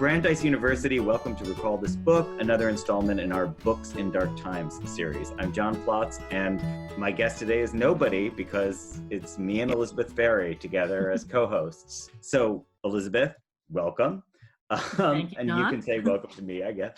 Brandeis University, welcome to Recall This Book, another installment in our Books in Dark Times series. I'm John Plotz, and my guest today is nobody because it's me and Elizabeth Ferry together as co-hosts. So, Elizabeth, welcome. Thank you, and John. You can say welcome to me, I guess.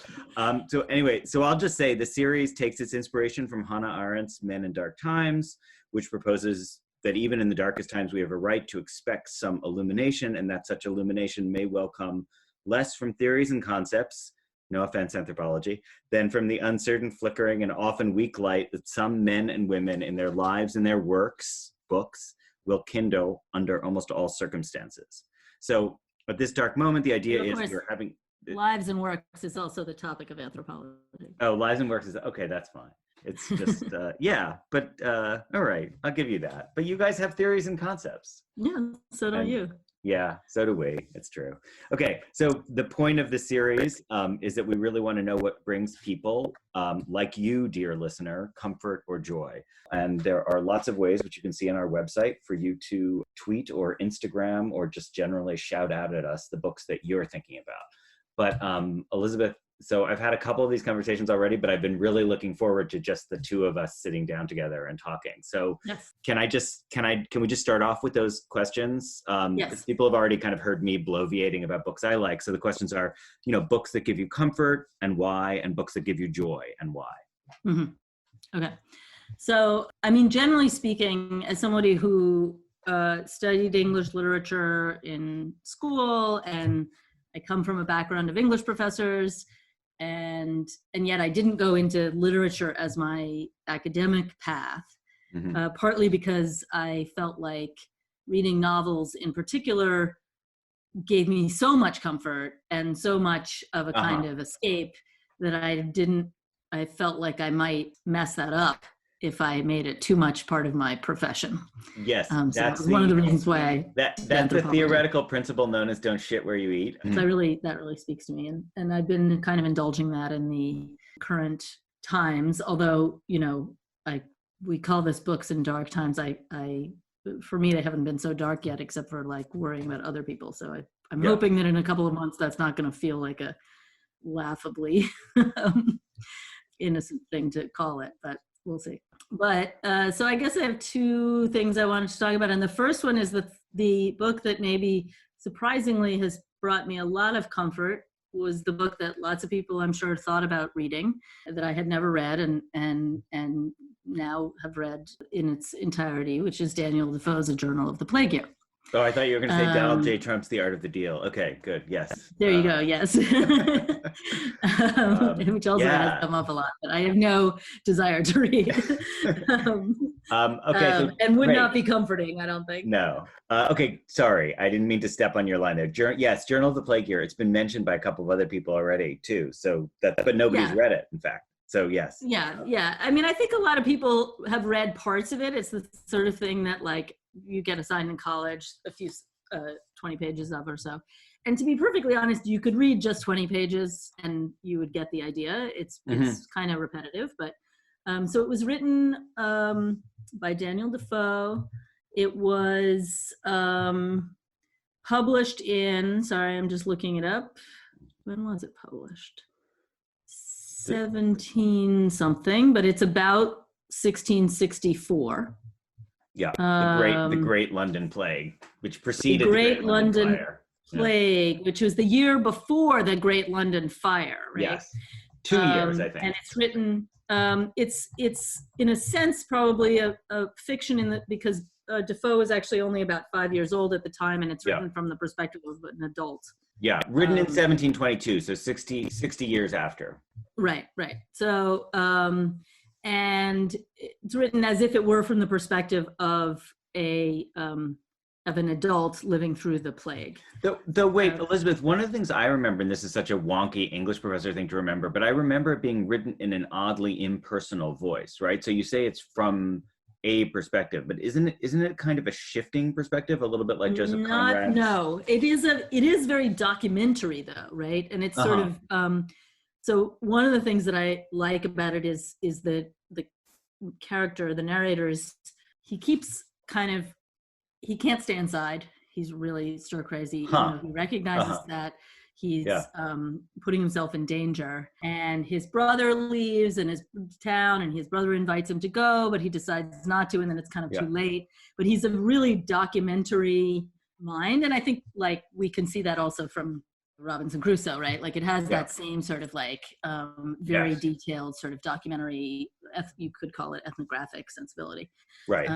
So I'll just say the series takes its inspiration from Hannah Arendt's Men in Dark Times, which proposes that even in the darkest times, we have a right to expect some illumination, and that such illumination may well come less from theories and concepts, no offense, anthropology, than from the uncertain, flickering, and often weak light that some men and women in their lives and their works, books, will kindle under almost all circumstances. So at this dark moment, the idea is we're having... Lives and works is also the topic of anthropology. Oh, lives and works is, okay, that's fine. It's just, yeah, but all right, I'll give you that. But you guys have theories and concepts. Yeah, so do you. Yeah, so do we. It's true. Okay, so the point of the series is that we really want to know what brings people like you, dear listener, comfort or joy. And there are lots of ways, which you can see on our website, for you to tweet or Instagram or just generally shout out at us the books that you're thinking about. But Elizabeth, so I've had a couple of these conversations already, but I've been really looking forward to just the two of us sitting down together and talking. So yes. Can we just start off with those questions? Yes. People have already kind of heard me bloviating about books I like. So the questions are, books that give you comfort and why, and books that give you joy and why. Mm-hmm. Okay. So, generally speaking, as somebody who studied English literature in school, and I come from a background of English professors, and yet I didn't go into literature as my academic path, partly because I felt like reading novels in particular gave me so much comfort and so much of a kind of escape that I felt like I might mess that up if I made it too much part of my profession. Yes, so that's one of the reasons why that's the theoretical principle known as "don't shit where you eat." So that really speaks to me, and I've been kind of indulging that in the current times. Although we call this books in dark times. For me, they haven't been so dark yet, except for like worrying about other people. So I'm hoping that in a couple of months, that's not going to feel like a laughably innocent thing to call it, but we'll see. But so I guess I have two things I wanted to talk about. And the first one is the book that maybe surprisingly has brought me a lot of comfort was the book that lots of people, I'm sure, thought about reading that I had never read and now have read in its entirety, which is Daniel Defoe's A Journal of the Plague Year. Oh, I thought you were going to say Donald J. Trump's The Art of the Deal. Okay, good. Yes. There you go. Yes. Which also has come up a lot, but I have no desire to read. Okay. And would not be comforting, I don't think. No. Okay. Sorry. I didn't mean to step on your line there. Yes. Journal of the Plague Year. It's been mentioned by a couple of other people already too. So but nobody's read it, in fact. So yes. Yeah. I think a lot of people have read parts of it. It's the sort of thing that like you get assigned in college a few 20 pages of or so. And to be perfectly honest, you could read just 20 pages and you would get the idea. It's kind of repetitive, but so it was written by Daniel Defoe. It was published in, sorry, I'm just looking it up. When was it published? 17 something, but it's about 1664. Yeah, the Great London Plague, which preceded the Great London Plague, which was the year before the Great London Fire, right? Yes, 2 years, I think. And it's written. It's in a sense probably a fiction because Defoe was actually only about 5 years old at the time, and it's written from the perspective of an adult. Yeah, written in 1722, so 60 years after. Right. So. And it's written as if it were from the perspective of an adult living through the plague. Though wait, Elizabeth, one of the things I remember, and this is such a wonky English professor thing to remember, but I remember it being written in an oddly impersonal voice, right? So you say it's from a perspective, but isn't it kind of a shifting perspective, a little bit like Joseph Conrad? No, it is very documentary though, right? And it's sort of so one of the things that I like about it is the character, the narrator, he keeps he can't stay inside. He's really stir crazy. He recognizes that. he's Yeah. putting himself in danger. And his brother leaves in his town, and his brother invites him to go, but he decides not to, and then it's kind of Yeah. too late. But he's a really documentary mind, and I think like we can see that also from Robinson Crusoe, right? Like it has that same sort of like very Yes. detailed sort of documentary, you could call it ethnographic sensibility. Right.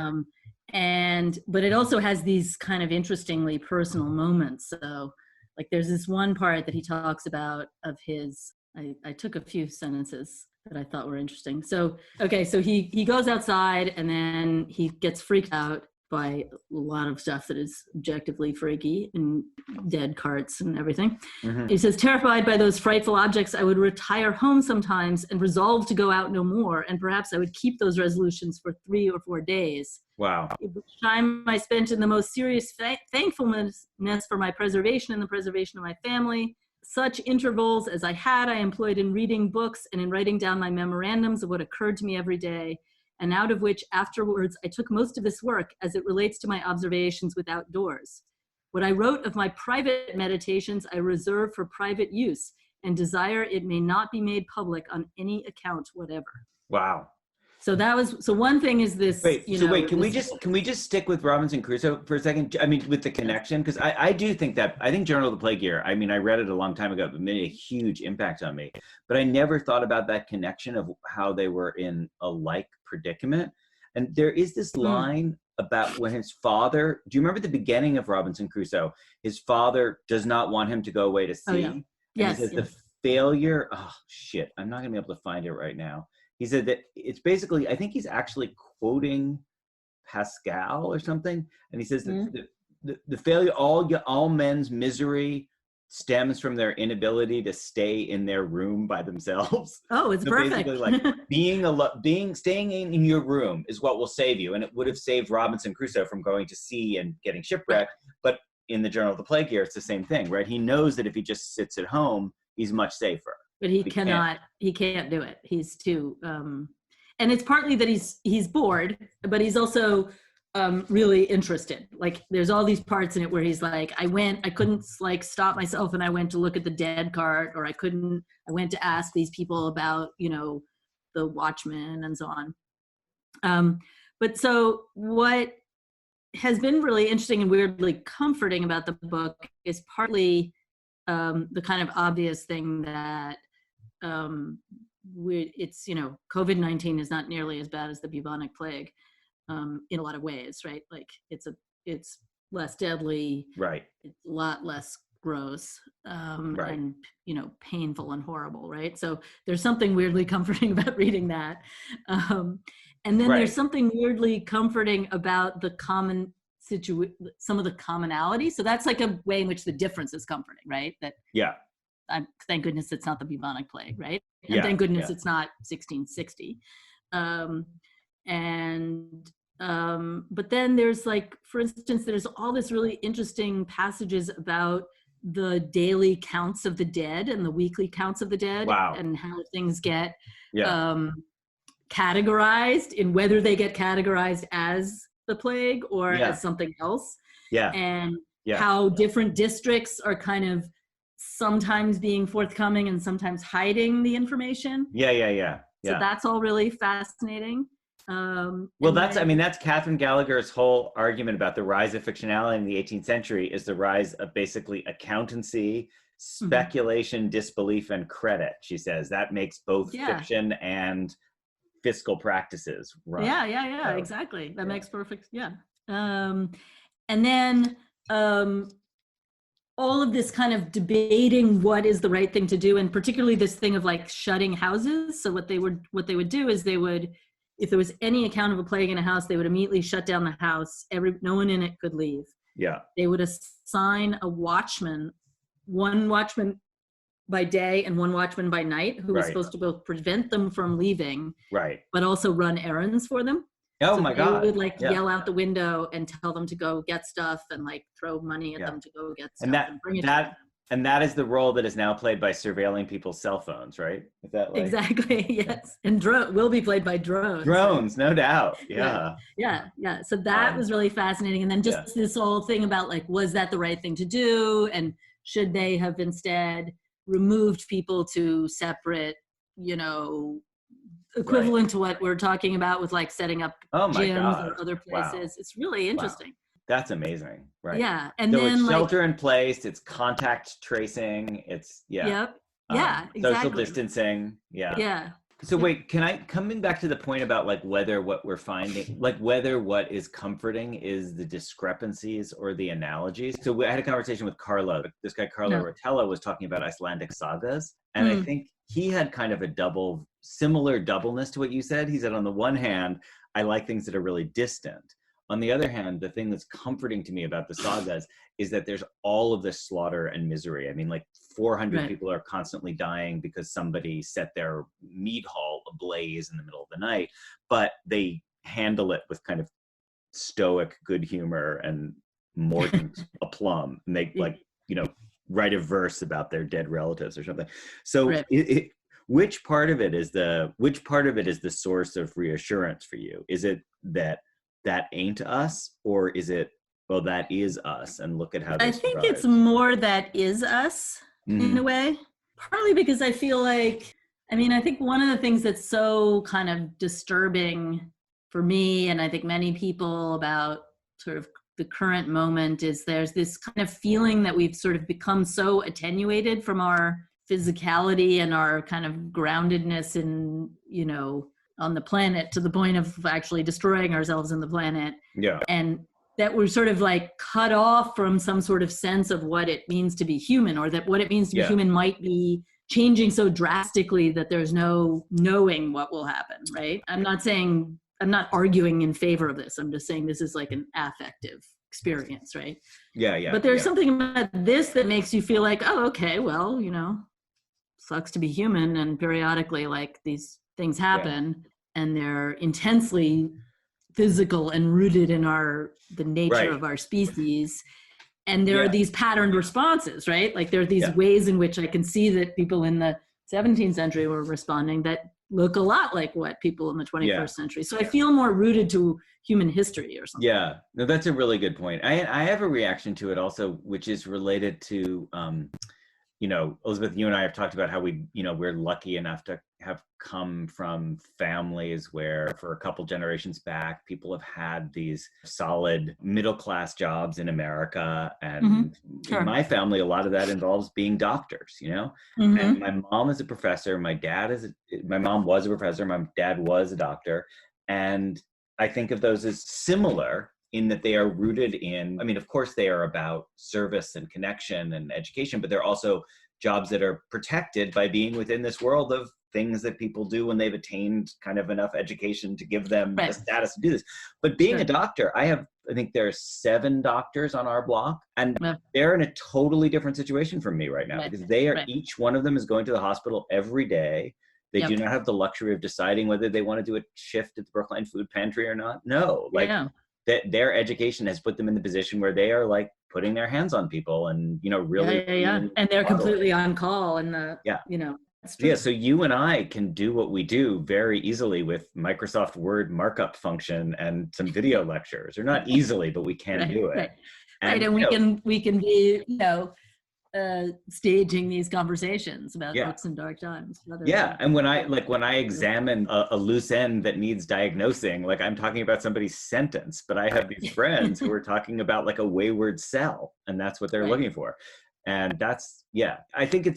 But it also has these kind of interestingly personal moments. So like there's this one part that he talks about of his, I took a few sentences that I thought were interesting. So, okay, so he goes outside and then he gets freaked out by a lot of stuff that is objectively freaky and dead carts and everything. Mm-hmm. He says, terrified by those frightful objects, I would retire home sometimes and resolve to go out no more. And perhaps I would keep those resolutions for 3 or 4 days. Wow. Which time I spent in the most serious thankfulness for my preservation and the preservation of my family. Such intervals as I had, I employed in reading books and in writing down my memorandums of what occurred to me every day, and out of which afterwards I took most of this work as it relates to my observations without doors. What I wrote of my private meditations I reserve for private use and desire it may not be made public on any account whatever. Wow. So that was, so one thing is this. Can we just stick with Robinson Crusoe for a second? I mean, with the connection, because I do think that, I think Journal of the Plague Year, I mean, I read it a long time ago, but made a huge impact on me. But I never thought about that connection of how they were in a like predicament. And there is this line about when his father, do you remember the beginning of Robinson Crusoe? His father does not want him to go away to sea. Oh, yeah. Yes, he says the failure, oh shit, I'm not gonna be able to find it right now. He said that it's basically, I think he's actually quoting Pascal or something. And he says that the failure, all men's misery stems from their inability to stay in their room by themselves. Oh, it's perfect. Basically like staying in your room is what will save you. And it would have saved Robinson Crusoe from going to sea and getting shipwrecked. But in the Journal of the Plague Year, it's the same thing, right? He knows that if he just sits at home, he's much safer. But he can't do it. He's too, and it's partly that he's bored, but he's also really interested. Like there's all these parts in it where he's like, I couldn't like stop myself and I went to look at the dead cart, or I went to ask these people about, the watchman and so on. But so what has been really interesting and weirdly comforting about the book is partly the kind of obvious thing that it's, COVID-19 is not nearly as bad as the bubonic plague in a lot of ways, right? Like it's less deadly, right? It's a lot less gross, right. And painful and horrible, right? So there's something weirdly comforting about reading that, and then there's something weirdly comforting about the some of the commonality. So that's like a way in which the difference is comforting, right? That thank goodness it's not the bubonic plague, right? And thank goodness it's not 1660. But then there's like, for instance, there's all this really interesting passages about the daily counts of the dead and the weekly counts of the dead. Wow. And how things get categorized, in whether they get categorized as the plague or as something else. And how different districts are kind of sometimes being forthcoming and sometimes hiding the information. So that's all really fascinating. Well, that's Catherine Gallagher's whole argument about the rise of fictionality in the 18th century is the rise of basically accountancy, speculation, disbelief, and credit. She says that makes both fiction and fiscal practices run. So, exactly. That makes perfect, and then all of this kind of debating what is the right thing to do, and particularly this thing of like shutting houses. So what they would do is if there was any account of a plague in a house, they would immediately shut down the house. No one in it could leave. They would assign a watchman, one watchman by day and one watchman by night, who was supposed to both prevent them from leaving, but also run errands for them. Oh so my God. They would yell out the window and tell them to go get stuff and throw money at them to go get stuff and bring it to them. And that is the role that is now played by surveilling people's cell phones, right? Is that exactly, yes. And will be played by drones. Drones, no doubt. Yeah. So that was really fascinating. And then just this whole thing about was that the right thing to do? And should they have instead removed people to separate, you know, equivalent to what we're talking about with like setting up gyms or other places. Wow. It's really interesting. Wow. That's amazing. Right. Yeah. And so then it's shelter in place, it's contact tracing, it's Yep. Yeah, exactly. Social distancing. Yeah. Yeah. So wait, coming back to the point about like whether what we're finding, like whether what is comforting is the discrepancies or the analogies. So I had a conversation with Carlo. This guy, Carlo Rotella, was talking about Icelandic sagas. And I think he had kind of a similar doubleness to what you said. He said, on the one hand, I like things that are really distant. On the other hand, the thing that's comforting to me about the sagas is that there's all of this slaughter and misery. I mean, like 400 people are constantly dying because somebody set their meat hall ablaze in the middle of the night, but they handle it with kind of stoic good humor and mordant aplomb. And they like, you know, write a verse about their dead relatives or something. So which part of it is the source of reassurance for you? Is it that ain't us, or is it, well, that is us, and look at how I think it's more that is us in a way, partly because I feel like, I mean, I think one of the things that's so kind of disturbing for me, and I think many people, about sort of the current moment, is there's this kind of feeling that we've sort of become so attenuated from our physicality and our kind of groundedness in, you know, on the planet, to the point of actually destroying ourselves in the planet. Yeah. And that we're sort of like cut off from some sort of sense of what it means to be human, or that what it means to be human might be changing so drastically that there's no knowing what will happen, right? I'm not arguing in favor of this. I'm just saying this is like an affective experience, right? Yeah. But there's something about this that makes you feel like, oh, okay, well, you know, sucks to be human, and periodically like these things happen, and they're intensely physical and rooted in the nature of our species. And there are these patterned responses, right? Like there are these ways in which I can see that people in the 17th century were responding that look a lot like what people in the 21st century. So I feel more rooted to human history or something. Yeah, no, that's a really good point. I have a reaction to it also, which is related to, you know, Elizabeth, you and I have talked about how we're lucky enough to have come from families where for a couple generations back, people have had these solid middle-class jobs in America. And in my family, a lot of that involves being doctors, you know? And my mom is a professor. My mom was a professor. My dad was a doctor. And I think of those as similar in that they are rooted in, I mean, of course they are about service and connection and education, but they're also jobs that are protected by being within this world of things that people do when they've attained kind of enough education to give them the status to do this. But being a doctor, I think there are 7 doctors on our block, and they're in a totally different situation from me right now, because they are, each one of them is going to the hospital every day. They do not have the luxury of deciding whether they want to do a shift at the Brookline Food Pantry or not. No, like that their education has put them in the position where they are like putting their hands on people and, you know, really. And they're completely on call, and you know. So you and I can do what we do very easily with Microsoft Word markup function and some video lectures, or not easily, but we can do it. And we can be, you know, staging these conversations about books in dark times. And when I examine a loose end that needs diagnosing, like I'm talking about somebody's sentence, but I have these friends who are talking about like a wayward cell, and that's what they're looking for. And that's, I think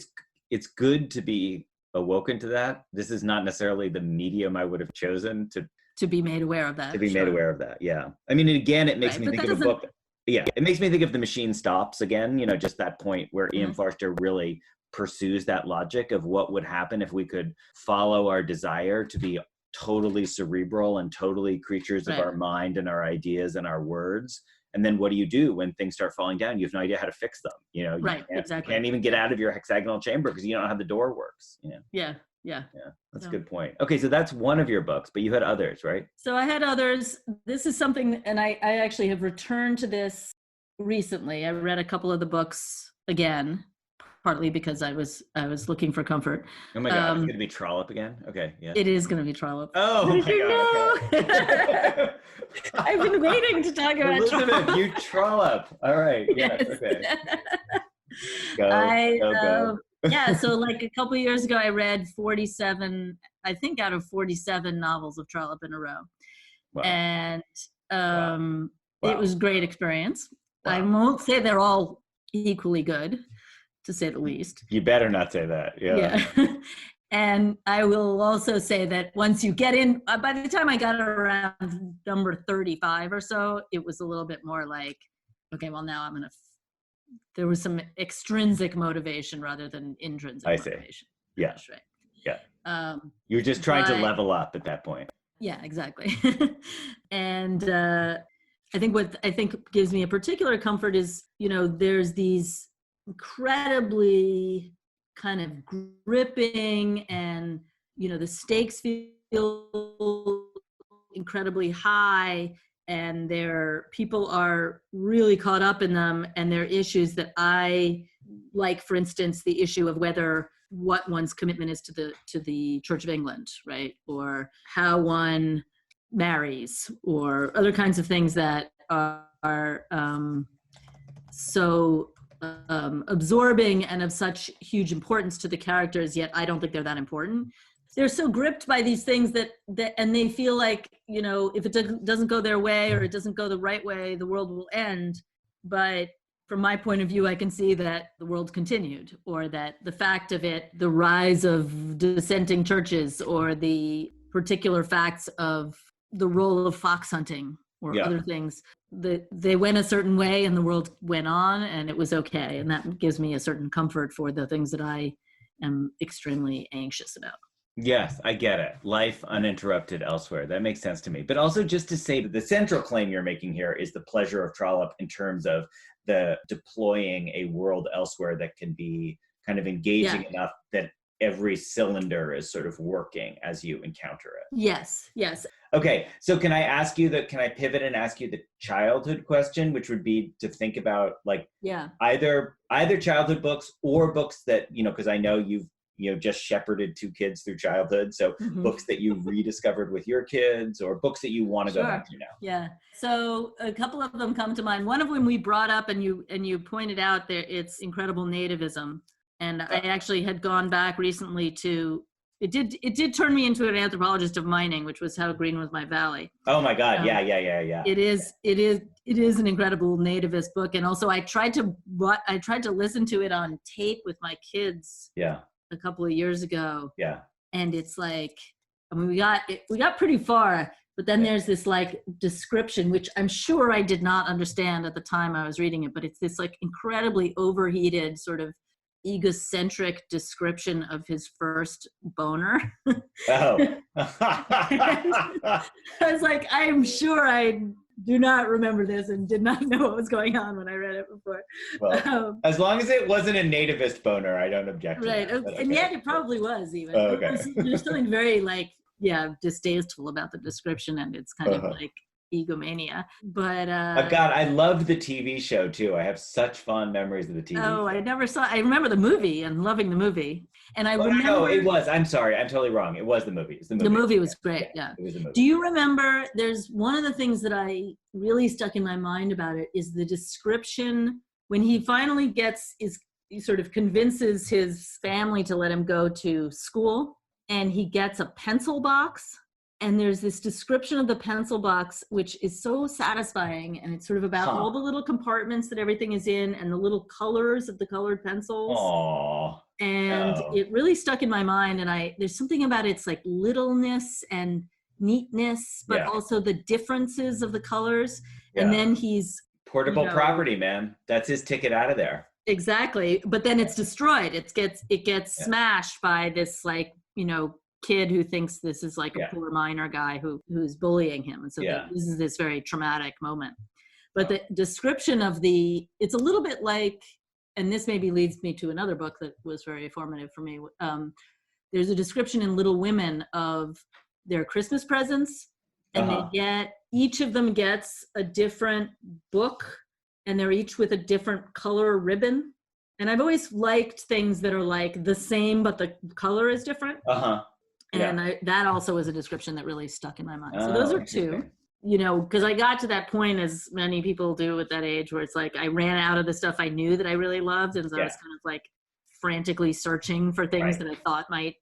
it's good to be awoken to that. This is not necessarily the medium I would have chosen to be made aware of that. Made aware of that. Yeah. I mean, again, it makes me think of a book. Yeah, it makes me think of The Machine Stops again, you know, just that point where Ian Forster really pursues that logic of what would happen if we could follow our desire to be totally cerebral and totally creatures of our mind and our ideas and our words. And then what do you do when things start falling down? You have no idea how to fix them. You know, you can't even get out of your hexagonal chamber because you don't know how the door works. You know? Yeah. That's a good point. Okay, so that's one of your books, but you had others, right? So I had others. This is something, and I actually have returned to this recently. I read a couple of the books again, partly because I was looking for comfort. Oh my God, it's going to be Trollope again? Okay, yeah. It is going to be Trollope. Oh my God. Okay. I've been waiting to talk about Elizabeth, Trollope. you Trollope. All right, yes, okay. Go. Yeah, so like a couple of years ago, I read 47, I think out of 47 novels of Trollope in a row. Wow. And Wow. it was a great experience. I Wow. won't say they're all equally good, to say the least. You better not say that. Yeah. And I will also say that once you get in, by the time I got around number 35 or so, it was a little bit more like, okay, well, now I'm going to, there was some extrinsic motivation rather than intrinsic motivation. Yeah. That's right. Yeah. You were just trying to level up at that point. Yeah, exactly. And I think what I think gives me a particular comfort is, you know, there's these incredibly kind of gripping and, you know, the stakes feel incredibly high and people are really caught up in them, and they're issues that I like, for instance, the issue of what one's commitment is to the Church of England, right? Or how one marries, or other kinds of things that are so absorbing and of such huge importance to the characters, yet I don't think they're that important. They're so gripped by these things that and they feel like, you know, if it doesn't go their way or it doesn't go the right way, the world will end. But from my point of view, I can see that the world continued, or that the fact of it, the rise of dissenting churches, or the particular facts of the role of fox hunting or other things, that they went a certain way and the world went on and it was okay. And that gives me a certain comfort for the things that I am extremely anxious about. Yes, I get it. Life uninterrupted elsewhere. That makes sense to me. But also, just to say that the central claim you're making here is the pleasure of Trollope in terms of the deploying a world elsewhere that can be kind of engaging enough that every cylinder is sort of working as you encounter it. Yes. Okay, so can I pivot and ask you the childhood question, which would be to think about like either childhood books or books that, you know, because I know you've just shepherded 2 kids through childhood. So books that you rediscovered with your kids, or books that you want to go back to now. Yeah. So a couple of them come to mind. One of them we brought up and you pointed out there, it's incredible nativism. And I actually had gone back recently to, it did turn me into an anthropologist of mining, which was How Green Was My Valley. Oh my God. Yeah. It is an incredible nativist book. And also I tried to listen to it on tape with my kids. Yeah. A couple of years ago. Yeah. And it's like, I mean, we got pretty far, but then there's this like description, which I'm sure I did not understand at the time I was reading it, but it's this like incredibly overheated sort of egocentric description of his first boner. Oh. I was like, I'm sure I do not remember this and did not know what was going on when I read it before. Well, as long as it wasn't a nativist boner, I don't object to that. Okay. And yet it probably was even. Okay. There's something very like, distasteful about the description, and it's kind of like egomania. But God, I loved the TV show too. I have such fond memories of the TV show. I never saw. I remember the movie and loving the movie. And I remember. No, it was. I'm sorry, I'm totally wrong. It was the movie. The movie was great. Yeah. It was the movie. Do you remember? There's one of the things that I really stuck in my mind about it is the description when he finally he sort of convinces his family to let him go to school, and he gets a pencil box. And there's this description of the pencil box, which is so satisfying. And it's sort of about all the little compartments that everything is in and the little colors of the colored pencils. Aww. And it really stuck in my mind. And there's something about its like littleness and neatness, but also the differences of the colors. Yeah. And then he's portable property, man. That's his ticket out of there. Exactly. But then it's destroyed. It gets smashed by this like, kid who thinks this is like a poor miner guy who's bullying him. And so this is this very traumatic moment. But the description of it's a little bit like, and this maybe leads me to another book that was very formative for me. There's a description in Little Women of their Christmas presents, and each of them gets a different book, and they're each with a different color ribbon. And I've always liked things that are like the same, but the color is different. And that also is a description that really stuck in my mind. So those are 2. you know, because I got to that point, as many people do at that age, where it's like I ran out of the stuff I knew that I really loved, and so I was kind of like frantically searching for things that I thought might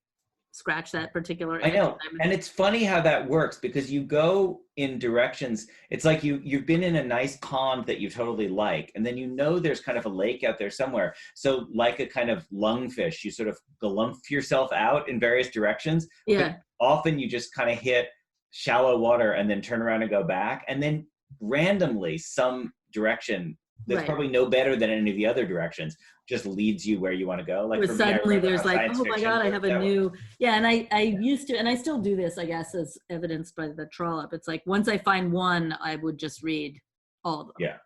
scratch that particular itch. I know, and it's funny how that works, because you go in directions. It's like you've been in a nice pond that you totally like, and then you know there's kind of a lake out there somewhere. So like a kind of lungfish, you sort of galump yourself out in various directions. Yeah. But often you just kind of hit shallow water and then turn around and go back, and then randomly some direction that's probably no better than any of the other directions just leads you where you want to go. Like for suddenly me, there's like, oh my God, I have a new, and I used to, and I still do this, I guess, as evidenced by the trollop. It's like, once I find one, I would just read all of them. Yeah.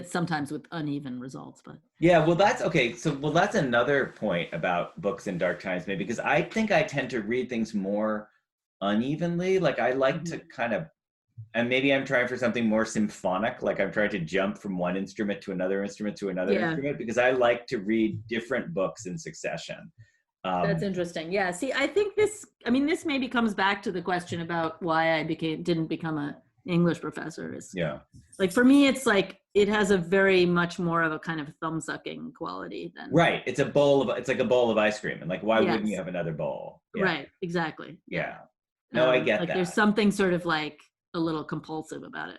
Sometimes with uneven results, but. Yeah, well, that's okay. So, well, that's another point about books in dark times, maybe, because I think I tend to read things more unevenly. Like I like to kind of, and maybe I'm trying for something more symphonic, like I'm trying to jump from one instrument to another instrument to another instrument, because I like to read different books in succession. That's interesting. Yeah. See, I think this maybe comes back to the question about why I didn't become an English professor. Like for me, it's like, it has a very much more of a kind of thumb-sucking quality than. Right. It's like a bowl of ice cream. And like, why wouldn't you have another bowl? Yeah. Right. Exactly. Yeah. No, I get like that. There's something sort of like a little compulsive about it.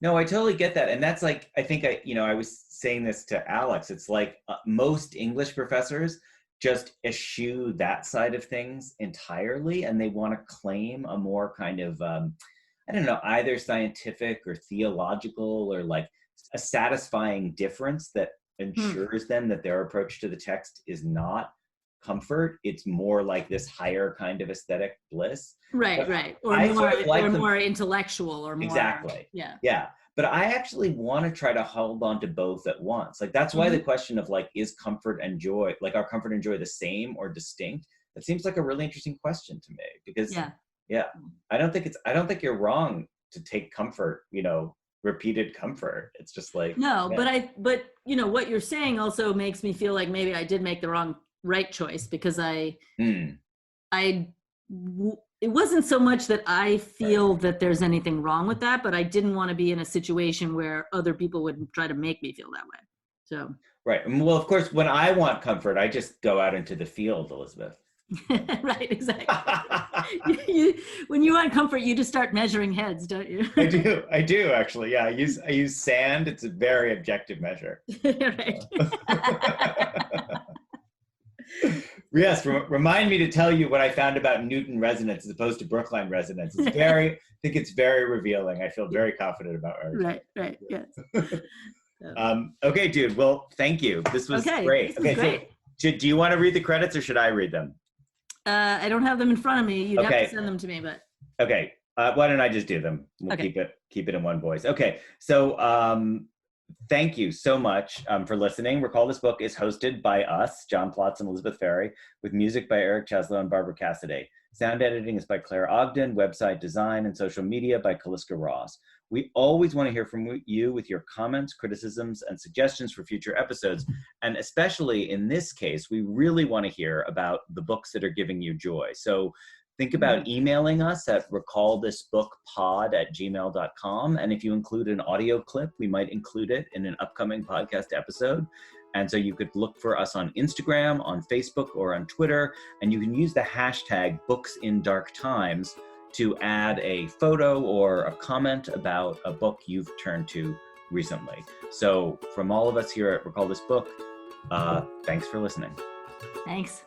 No, I totally get that. And that's like, I think I was saying this to Alex, it's like most English professors just eschew that side of things entirely. And they want to claim a more kind of, I don't know, either scientific or theological or like a satisfying difference that ensures them that their approach to the text is not comfort. It's more like this higher kind of aesthetic bliss. Right, right. Or more intellectual or more. Exactly. Yeah. Yeah. But I actually want to try to hold on to both at once. Like that's why the question of like, is comfort and joy, like are comfort and joy the same or distinct? That seems like a really interesting question to me, because I don't think you're wrong to take comfort, repeated comfort. It's just like, no, but you know, what you're saying also makes me feel like maybe I did make the right choice, because it wasn't so much that I feel that there's anything wrong with that, but I didn't want to be in a situation where other people would try to make me feel that way. So. Right. Well, of course, when I want comfort, I just go out into the field, Elizabeth. Right, exactly. When you want comfort, you just start measuring heads, don't you? I do actually. Yeah, I use sand. It's a very objective measure. Right. Yes, remind me to tell you what I found about Newton resonance as opposed to Brookline resonance. I think it's very revealing. I feel very confident about it. Right, yes. Okay, dude. Well, thank you. This was great. Great. So do you want to read the credits or should I read them? I don't have them in front of me. You'd have to send them to me, but. Okay. Why don't I just do them? We'll keep it in one voice. Okay. So, thank you so much for listening. Recall This Book is hosted by us, John Plotz and Elizabeth Ferry, with music by Eric Cheslow and Barbara Cassidy. Sound editing is by Claire Ogden, website design and social media by Kaliska Ross. We always want to hear from you with your comments, criticisms, and suggestions for future episodes. And especially in this case, we really want to hear about the books that are giving you joy. So think about emailing us at recallthisbookpod@gmail.com. And if you include an audio clip, we might include it in an upcoming podcast episode. And so you could look for us on Instagram, on Facebook, or on Twitter. And you can use the hashtag #BooksInDarkTimes to add a photo or a comment about a book you've turned to recently. So from all of us here at Recall This Book, thanks for listening. Thanks.